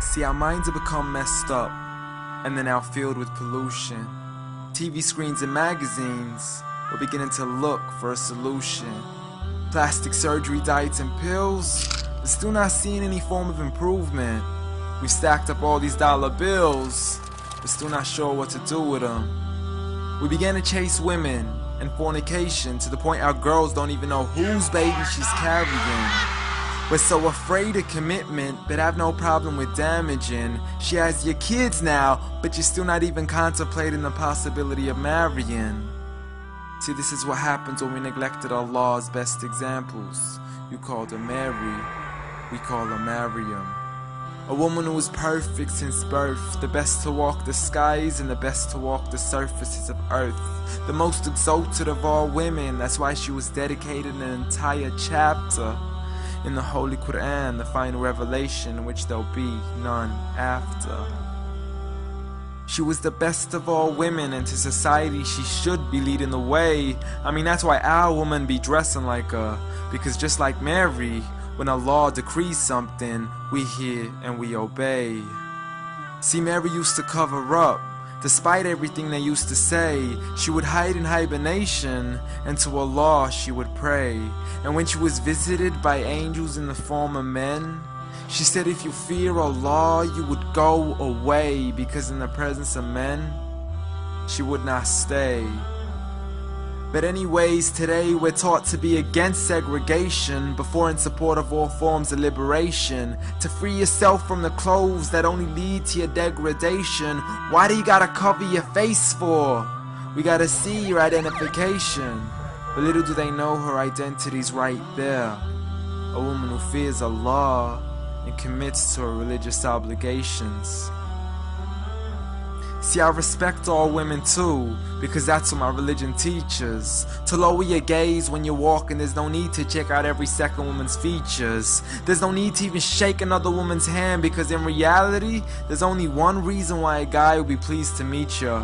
See, our minds have become messed up, and they're now filled with pollution. TV screens and magazines, we're beginning to look for a solution. Plastic surgery, diets, and pills, but still not seeing any form of improvement. We've stacked up all these dollar bills, but still not sure what to do with them. We began to chase women and fornication to the point our girls don't even know whose baby she's carrying. We're so afraid of commitment, but have no problem with damaging. She has your kids now, but you're still not even contemplating the possibility of marrying. See, this is what happens when we neglected Allah's best examples. You called her Mary, we call her Maryam. A woman who was perfect since birth, the best to walk the skies and the best to walk the surfaces of earth. The most exalted of all women, that's why she was dedicated an entire chapter in the Holy Quran, the final revelation in which there'll be none after. She was the best of all women, and to society she should be leading the way. I mean, that's why our women be dressing like her, because just like Mary, when Allah decrees something, we hear and we obey. See, Mary used to cover up. Despite everything they used to say, she would hide in hibernation, and to Allah she would pray. And when she was visited by angels in the form of men, she said, if you fear Allah, you would go away, because in the presence of men, she would not stay. But anyways, today we're taught to be against segregation before in support of all forms of liberation. To free yourself from the clothes that only lead to your degradation. Why do you gotta cover your face for? We gotta see your identification. But little do they know her identity's right there. A woman who fears Allah and commits to her religious obligations. See, I respect all women too, because that's what my religion teaches. To lower your gaze when you're walking, there's no need to check out every second woman's features. There's no need to even shake another woman's hand, because in reality, there's only one reason why a guy would be pleased to meet you.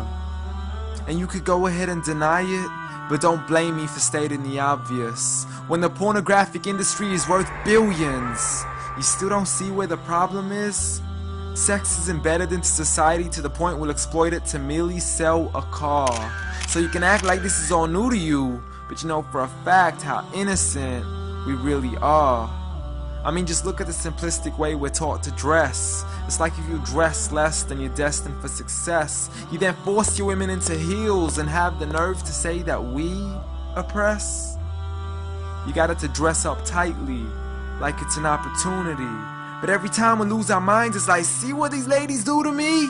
And you could go ahead and deny it, but don't blame me for stating the obvious. When the pornographic industry is worth billions, you still don't see where the problem is? Sex is embedded into society to the point we'll exploit it to merely sell a car. So you can act like this is all new to you, but you know for a fact how innocent we really are. I mean, just look at the simplistic way we're taught to dress. It's like if you dress less, then you're destined for success. You then force your women into heels and have the nerve to say that we oppress. You got it to dress up tightly, like it's an opportunity. But every time we lose our minds, it's like, see what these ladies do to me?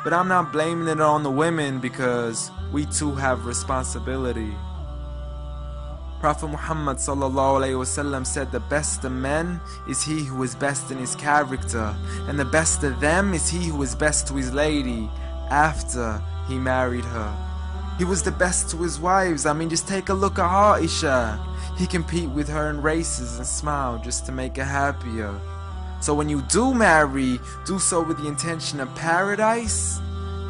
But I'm not blaming it on the women, because we too have responsibility. Prophet Muhammad ﷺ said the best of men is he who is best in his character, and the best of them is he who is best to his lady after he married her. He was the best to his wives. I mean, just take a look at Aisha. He compete with her in races and smile just to make her happier. So when you do marry, do so with the intention of paradise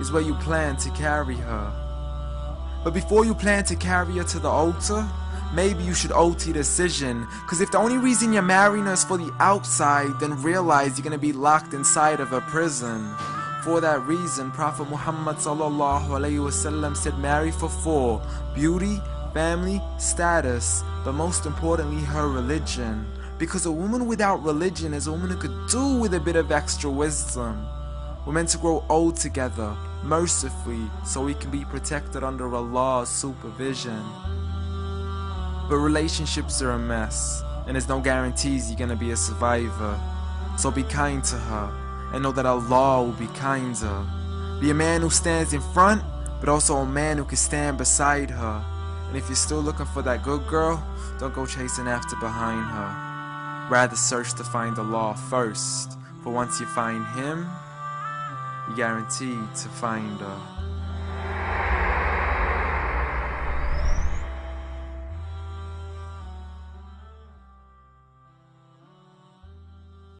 is where you plan to carry her. But before you plan to carry her to the altar, maybe you should alter your decision. Cause if the only reason you're marrying her is for the outside, then realize you're gonna be locked inside of a prison. For that reason, Prophet Muhammad ﷺ said marry for 4: beauty, family, status, but most importantly her religion. Because a woman without religion is a woman who could do with a bit of extra wisdom. We're meant to grow old together, mercifully, so we can be protected under Allah's supervision. But relationships are a mess, and there's no guarantees you're gonna be a survivor. So be kind to her, and know that Allah will be kinder. Be a man who stands in front, but also a man who can stand beside her. And if you're still looking for that good girl, don't go chasing after behind her. Rather search to find Allah first, for once you find Him, you're guaranteed to find her.